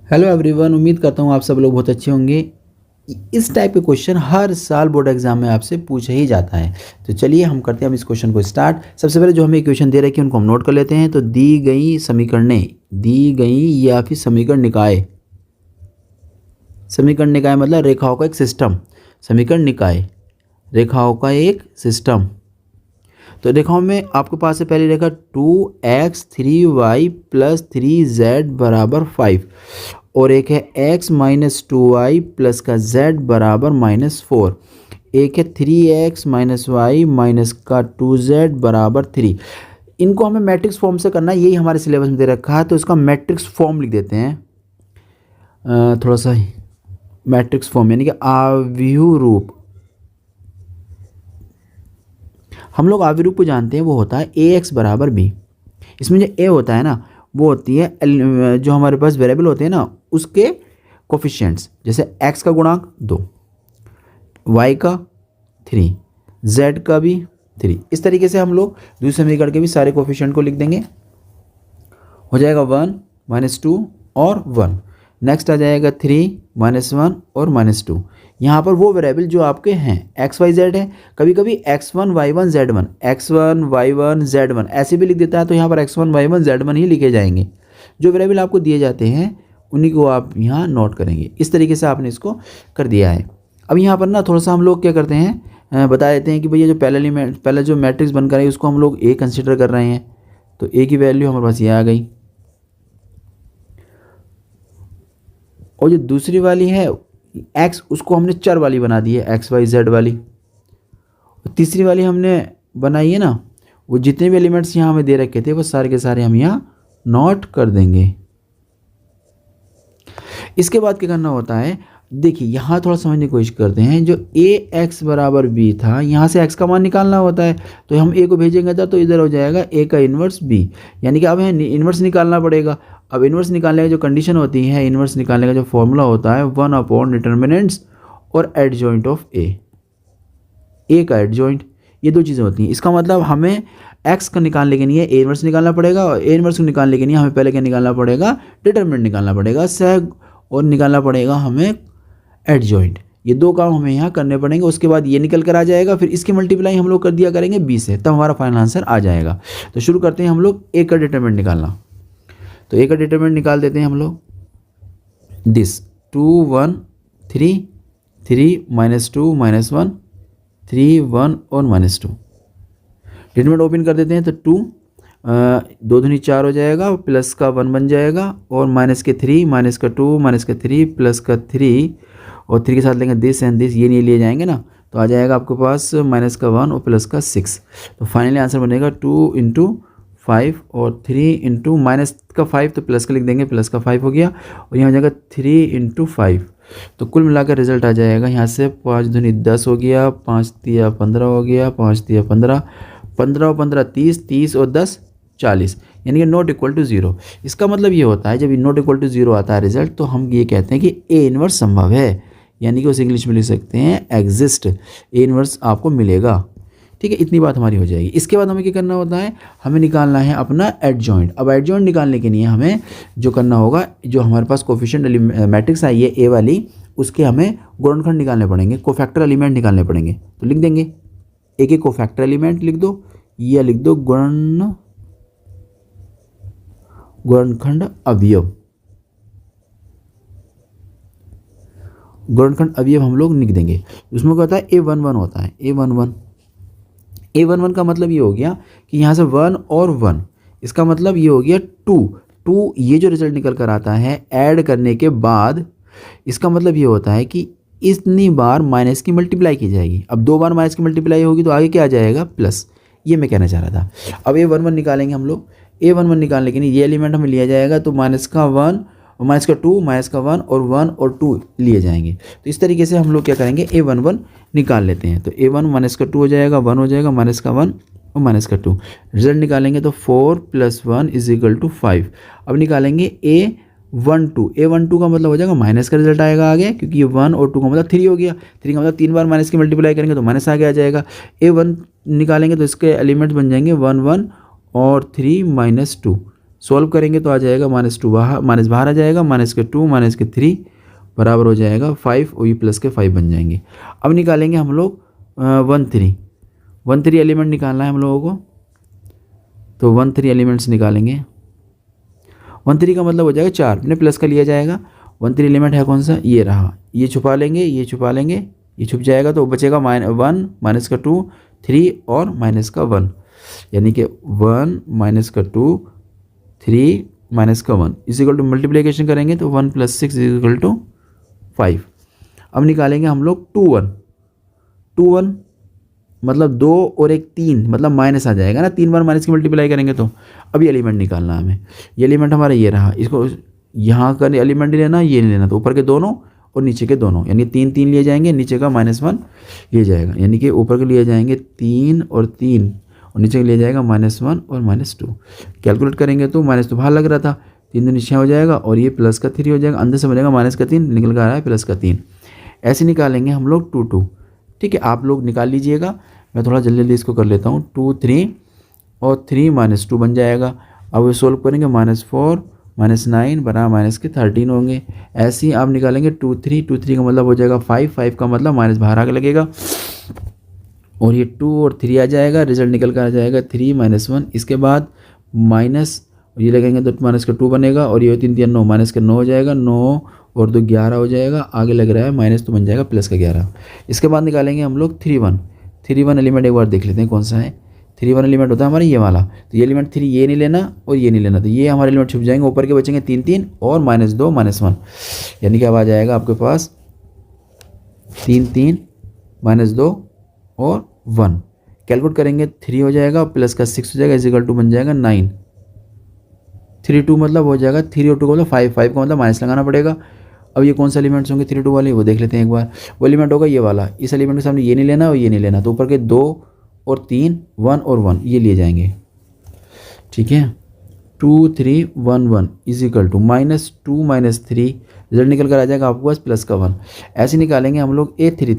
Hello everyone, उम्मीद करता हूँ आप सब लोग बहुत अच्छे होंगे। इस टाइप के क्वेश्चन हर साल बोर्ड एग्जाम में आपसे पूछा ही जाता है। तो चलिए हम करते हैं हम इस क्वेश्चन को स्टार्ट। सबसे पहले जो हमें इक्वेशन दे रखी है उनको हम नोट कर लेते हैं। तो दी गई समीकरणें, दी गई या फिर समीकरण निकाय, समीकरण निकाय मतलब रेखाओं का एक सिस्टम, समीकरण निकाय रेखाओं का एक सिस्टम। तो रेखाओं में आपके पास है पहली रेखा 2x 3y प्लस 3z बराबर 5 और एक है x माइनस 2y प्लस का z बराबर -4। एक है 3x माइनस वाई माइनस का 2z बराबर 3। इनको हमें मैट्रिक्स फॉर्म से करना है, यही हमारे सिलेबस में दे रखा है। तो इसका मैट्रिक्स फॉर्म लिख देते हैं। थोड़ा सा मैट्रिक्स फॉर्म यानी कि आव्यूह रूप, हम लोग आव्यूह रूप को जानते हैं, वो होता है ax बराबर b। इसमें जो a होता है ना, वो होती है जो हमारे पास वेरिएबल होते हैं ना उसके कोफिशिएंट्स। जैसे x का गुणांक 2, y का 3, z का भी 3। इस तरीके से हम लोग दूसरे समीकरण के भी सारे कोफिशिएंट को लिख देंगे। हो जाएगा 1 -2 और 1। नेक्स्ट आ जाएगा 3 -1 और -2। यहाँ पर वो वेरिएबल जो आपके हैं एक्स वाई जेड है। कभी कभी x1 y1 z1, x1 y1 z1 ऐसे भी लिख देता है। तो यहाँ पर x1 y1 z1 ही लिखे जाएंगे। जो वेरिएबल आपको दिए जाते हैं उन्हीं को आप यहाँ नोट करेंगे। इस तरीके से आपने इसको कर दिया है। अब यहाँ पर ना थोड़ा सा हम लोग क्या करते हैं, बता देते हैं कि भैया जो पहला जो मैट्रिक्स बनकर है उसको हम लोग a कंसिडर कर रहे हैं। तो a की वैल्यू हमारे पास ये आ गई। और जो दूसरी वाली है x, उसको हमने चर वाली बना दी है, एक्स वाई जेड वाली। तीसरी वाली हमने बनाई है ना, वो जितने भी एलिमेंट्स यहाँ हमें दे रखे थे वो सारे के सारे हम यहाँ नोट कर देंगे। इसके बाद क्या करना होता है, देखिए यहाँ थोड़ा समझने की कोशिश करते हैं। जो ax बराबर b था, यहाँ से x का मान निकालना होता है। तो हम a को भेजेंगे तो इधर हो जाएगा a का इन्वर्स b, यानी कि अब हमें इन्वर्स निकालना पड़ेगा। अब इन्वर्स निकालने का जो कंडीशन होती है, इन्वर्स निकालने का जो फॉर्मूला होता है 1 डिटर्मिनेंट्स और एडजॉइंट ऑफ a का एडजॉइंट, ये दो चीज़ें होती हैं। इसका मतलब हमें x का निकालने के लिए a इन्वर्स निकालना पड़ेगा और a इन्वर्स को निकालने के लिए हमें पहले क्या निकालना पड़ेगा, डिटर्मिनेंट निकालना पड़ेगा सह, और निकालना पड़ेगा हमें एडजॉइंट। ये दो काम हमें यहाँ करने पड़ेंगे। उसके बाद ये निकल कर आ जाएगा, फिर इसकी मल्टीप्लाई हम लोग कर दिया करेंगे b से, तब हमारा फाइनल आंसर आ जाएगा। तो शुरू करते हैं हम लोग a का डिटरमिनेंट निकालना। तो a का डिटरमिनेंट निकाल देते हैं हम लोग। दिस 2 1 3 3 -2 -1 3 1 और -2। डिटरमिनेंट ओपन कर देते हैं। तो 2 2 दूनी 4 हो जाएगा, प्लस का 1 बन जाएगा और माइनस के 3 माइनस का 2 माइनस का 3 प्लस का 3 और 3 के साथ लेंगे दिस एंड दिस, ये नहीं लिए जाएंगे ना। तो आ जाएगा आपके पास माइनस का 1 और प्लस का 6। तो फाइनली आंसर बनेगा 2 × 5 और 3 × माइनस का 5 तो प्लस का लिख देंगे, प्लस का 5 हो गया और यहाँ हो जाएगा 3 × 5। तो कुल मिलाकर रिजल्ट आ जाएगा यहाँ से 5 दूनी 10 हो गया, 5 तिया 15 हो गया, 5 तिया 15, 15 और 15 30, 30 और 10 40, यानी कि नॉट इक्वल टू 0। इसका मतलब ये होता है जब नॉट इक्वल टू 0 आता है रिजल्ट, तो हम ये कहते हैं कि ए इन्वर्स संभव है, यानी कि उसे इंग्लिश में लिख सकते हैं एग्जिस्ट, ए इन्वर्स आपको मिलेगा। ठीक है, इतनी बात हमारी हो जाएगी। इसके बाद हमें क्या करना होता है, हमें निकालना है अपना एडजॉइंट। अब एडजॉइंट निकालने के लिए हमें जो करना होगा, जो हमारे पास कोफिशिएंट मैट्रिक्स आई है ए वाली, उसके हमें गुणनखंड निकालने पड़ेंगे, कोफैक्टर एलिमेंट निकालने पड़ेंगे। तो लिख देंगे एक एक कोफैक्टर एलिमेंट लिख दो, या लिख दो गुणनखंड अवयव। गुणनखंड अवयव हम लोग लिख देंगे। उसमें क्या होता है, a11 होता है, a11 का मतलब ये हो गया कि यहाँ से 1 और 1, इसका मतलब ये हो गया 2। ये जो रिजल्ट निकल कर आता है ऐड करने के बाद, इसका मतलब ये होता है कि इतनी बार माइनस की मल्टीप्लाई की जाएगी। अब 2 बार माइनस की मल्टीप्लाई होगी तो आगे क्या आ जाएगा, प्लस। ये मैं कहना चाह रहा था। अब a11 निकालेंगे हम लोग। a11 निकालने के लिए ये एलिमेंट हमें लिया जाएगा, तो माइनस का 1 और माइनस का 2, माइनस का 1 और 1 और 2 लिए जाएंगे। तो इस तरीके से हम लोग क्या करेंगे, a11 निकाल लेते हैं। तो a1 माइनस का 2 हो जाएगा, 1 हो जाएगा, माइनस का 1 और माइनस का 2। रिजल्ट निकालेंगे तो 4 + 1 = 5। अब निकालेंगे a12 का मतलब हो जाएगा माइनस का रिजल्ट आएगा आगे, क्योंकि ये 1 और 2 का मतलब 3 हो गया। 3 का मतलब 3 बार माइनस की मल्टीप्लाई करेंगे तो माइनस आगे आ जाएगा। a1 निकालेंगे तो इसके एलिमेंट्स बन जाएंगे 1 1 और 3 - 2 सॉल्व करेंगे तो आ जाएगा -2 बाहर, माइनस बाहर आ जाएगा, -2 -3 बराबर हो जाएगा 5 और ये प्लस के 5 बन जाएंगे। अब निकालेंगे हम लोग 1 3 एलिमेंट निकालना है हम लोगों को, तो 1 3 एलिमेंट्स निकालेंगे। 1 3 का मतलब हो जाएगा 4, अपने प्लस का लिया जाएगा। 1 3 एलिमेंट है कौन सा, ये रहा, ये छुपा लेंगे, ये छुपा लेंगे, ये छुप जाएगा तो बचेगा -1 -2 3 और -1, यानी कि 1 -2 3 -1 इजिकल टू मल्टीप्लिकेशन करेंगे तो 1 + 6 इजिकल टू 5। अब निकालेंगे हम लोग 2 1 मतलब 2 और 1 3 मतलब माइनस आ जाएगा ना, 3 बार माइनस की मल्टीप्लाई करेंगे तो। अब ये एलिमेंट निकालना है हमें, ये एलिमेंट हमारा ये रहा, इसको यहाँ का एलिमेंट नहीं लेना, ये नहीं लेना, तो ऊपर के दोनों और नीचे के दोनों, यानी 3 3 लिए जाएंगे, नीचे का -1 लिए जाएगा, यानी कि ऊपर के लिए जाएंगे 3 और 3 और नीचे के लिए जाएगा -1 और -2। कैलकुलेट करेंगे तो माइनस तो बाहर लग रहा था, 3 2 नीचे हो जाएगा और ये प्लस का 3 हो जाएगा, अंदर से बनेगा -3 निकल कर आ रहा है +3। ऐसे निकालेंगे हम लोग 2 2। ठीक है, आप लोग निकाल लीजिएगा, मैं थोड़ा जल्दी जल्दी इसको कर लेता हूँ। 2 3 और 3 -2 बन जाएगा। अब सोल्व करेंगे -4 -9 बना -13 होंगे। ऐसे ही आप निकालेंगे 2 3 का मतलब हो जाएगा 5 का मतलब माइनस बाहर आगे लगेगा और ये 2 और 3 आ जाएगा, रिजल्ट निकल कर आ जाएगा 3 -1। इसके बाद माइनस ये लगेंगे तो -2 बनेगा और ये 3 3 9 -9 हो जाएगा, 9 और 2 11 हो जाएगा, आगे लग रहा है माइनस तो बन जाएगा +11। इसके बाद निकालेंगे हम लोग 3 1 एलिमेंट एक बार देख लेते हैं कौन सा है। 3 1 एलिमेंट होता है हमारा ये वाला, तो ये एलिमेंट 3 ये नहीं लेना और ये नहीं लेना, तो ये हमारे एलिमेंट छुप जाएंगे, ऊपर के बचेंगे 3 3 और -2 -1, यानी कि अब आ जाएगा आपके पास 3 3 -2 और 1। कैलकुलेट करेंगे 3 हो जाएगा प्लस का 6 हो जाएगा इजिकल टू बन जाएगा 9। 3 2 मतलब हो जाएगा 3 और 2 का मतलब 5 का मतलब माइनस लगाना पड़ेगा। अब ये कौन से एलिमेंट्स होंगे 3 2 वाले, वो देख लेते हैं एक बार। वो एलिमेंट होगा ये वाला, इस एलिमेंट के सामने ये नहीं लेना और ये नहीं लेना, तो ऊपर के 2 और 3 1 और 1 ये लिए जाएंगे। ठीक है, 2 3 1 1 इजिकल टू -2 -3, रिजल्ट निकल कर आ जाएगा आपके पास +1। ऐसे निकालेंगे हम लोग A 3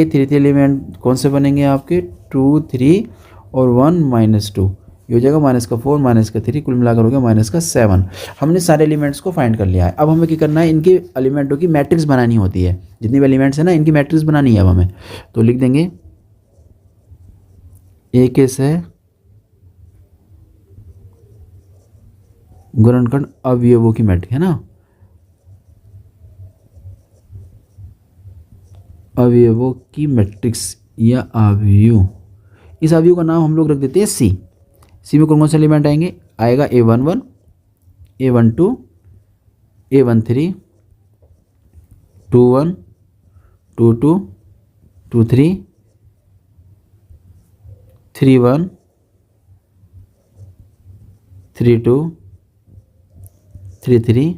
3 एलिमेंट कौन से बनेंगे आपके 2 3 और 1 -2, ये हो जाएगा -4 -3, कुल मिलाकर हो गया -7। हमने सारे एलिमेंट्स को फाइंड कर लिया है। अब हमें क्या करना है, इनके एलिमेंटों की मैट्रिक्स बनानी होती है, जितनी भी एलिमेंट्स हैं ना इनकी मैट्रिक्स बनानी है अब हमें। तो लिख देंगे ए के से गुणनखंड अवयवों की मैट्रिक्स है ना, अवयवों की मैट्रिक्स या अवयव। इस अवयव का नाम हम लोग रख देते हैं सी। सी में कौन से एलिमेंट आएंगे, आएगा A11 A12 A13 21 22 23 31 32 33।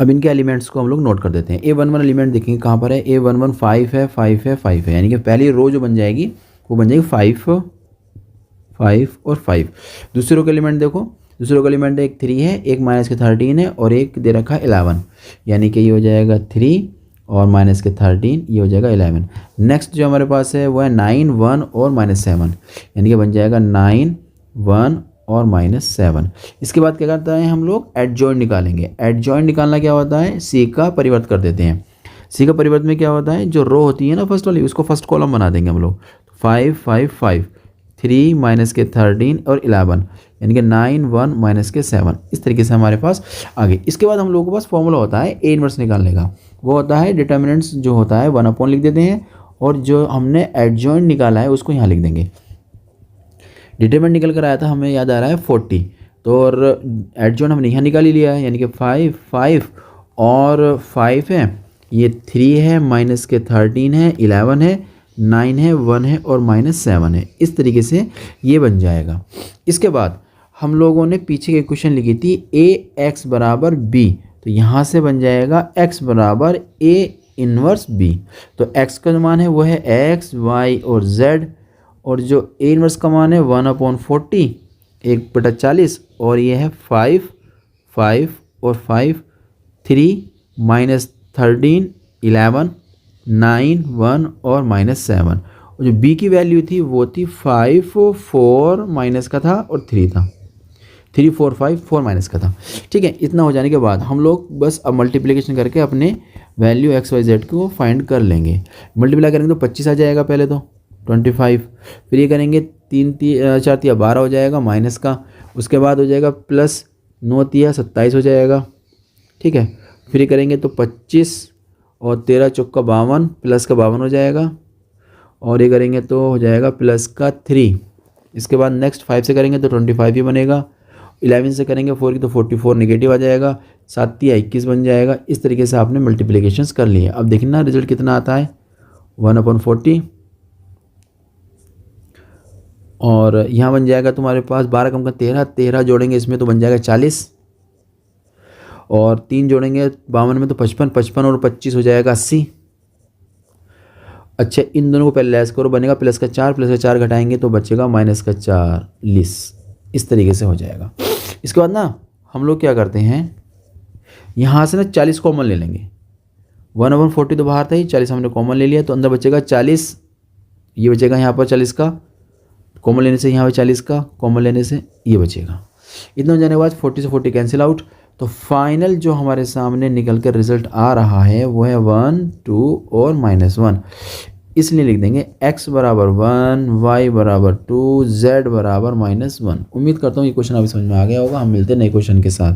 अब इनके एलिमेंट्स को हम लोग नोट कर देते हैं। A11 एलिमेंट देखेंगे कहाँ पर है, A11 5 है 5 है 5 है, यानी कि पहली रो जो बन जाएगी वो बन जाएगी 5 5 और 5। दूसरे रो का एलिमेंट देखो, दूसरे रो का एलिमेंट एक 3 है, एक -13 है और एक दे रखा है 11, यानी कि ये हो जाएगा 3 और -13, ये हो जाएगा 11। नेक्स्ट जो हमारे पास है वो है 9 1 और -7, यानी कि बन जाएगा 9 1 और -7। इसके बाद क्या करता है हम लोग एडजॉइंट निकालेंगे। एडजॉइंट निकालना क्या होता है, सी का परिवर्त कर देते हैं। सी का परिवर्त में क्या होता है, जो रो होती है ना फर्स्ट वाली, उसको फर्स्ट कॉलम बना देंगे हम लोग। 5 5 5 3 -13 और 11, यानी कि 9 1 -7। इस तरीके से हमारे पास आगे। इसके बाद हम लोगों के पास फॉर्मूला होता है ए इनवर्स निकालने का। वो होता है डिटर्मिनेंट्स जो होता है 1/, लिख देते हैं और जो हमने एडजॉइंट निकाला है उसको यहाँ लिख देंगे। डिटरमिनेंट निकल कर आया था, हमें याद आ रहा है 40, तो और एडजॉइंट हमने यहाँ निकाल ही लिया है, यानी कि 5 5 और 5 है, ये 3 है -13 है 11 है 9 है 1 है और -7 है। इस तरीके से ये बन जाएगा। इसके बाद हम लोगों ने पीछे की क्वेश्चन लिखी थी AX = B, तो यहाँ से बन जाएगा X = A इनवर्स B। तो X का जो मान है वो है X Y और Z, और जो A इनवर्स का मान है 1/40 1/40, और ये है 5 5 और 5 3 -13 11 9 1 और -7। और जो B की वैल्यू थी वो थी 5 4 माइनस का था और 3 था, 3 4 5 4 माइनस का था। ठीक है, इतना हो जाने के बाद हम लोग बस अब मल्टीप्लिकेशन करके अपने वैल्यू एक्स वाई जेड को फाइंड कर लेंगे। मल्टीप्लाई करेंगे तो 25 आ जाएगा पहले तो 25, फिर ये करेंगे 3 4 तिया 12 हो जाएगा माइनस का, उसके बाद हो जाएगा प्लस 9 तिया 27 हो जाएगा। ठीक है, फिर ये करेंगे तो 25 और 13 चौका 52 प्लस का 52 हो जाएगा, और ये करेंगे तो हो जाएगा प्लस का 3। इसके बाद नेक्स्ट 5 से करेंगे तो 25 ही बनेगा, 11 से करेंगे 4 की तो 44 नेगेटिव आ जाएगा, 7 तिया 21 बन जाएगा। इस तरीके से आपने मल्टीप्लिकेशंस कर लिए। अब देखना रिजल्ट कितना आता है, 1/40, और यहाँ बन जाएगा तुम्हारे पास 12 कम का 13, 13 जोड़ेंगे इसमें तो बन जाएगा 40, और 3 जोड़ेंगे 52 में तो 55, 55 और 25 हो जाएगा 80। अच्छा, इन दोनों को पहले लेस करो, बनेगा प्लस का 4, प्लस का 4 घटाएंगे तो बचेगा माइनस का 40। इस तरीके से हो जाएगा। इसके बाद ना हम लोग क्या करते हैं, यहाँ से ना 40 कॉमन ले लेंगे। 1/40 तो बाहर था ही, 40 हमने कॉमन ले लिया तो अंदर बचेगा 40, ये बचेगा यहाँ पर 40 का कॉमन लेने से, यहाँ पर 40 का कॉमन लेने से ये बचेगा। इतना हो जाने के बाद 40 से 40 कैंसिल आउट, तो फाइनल जो हमारे सामने निकल कर रिजल्ट आ रहा है वो है 1 2 और -1। इसलिए लिख देंगे x बराबर 1, y बराबर 2, z बराबर -1। उम्मीद करता हूँ ये क्वेश्चन अभी समझ में आ गया होगा। हम मिलते हैं नए क्वेश्चन के साथ।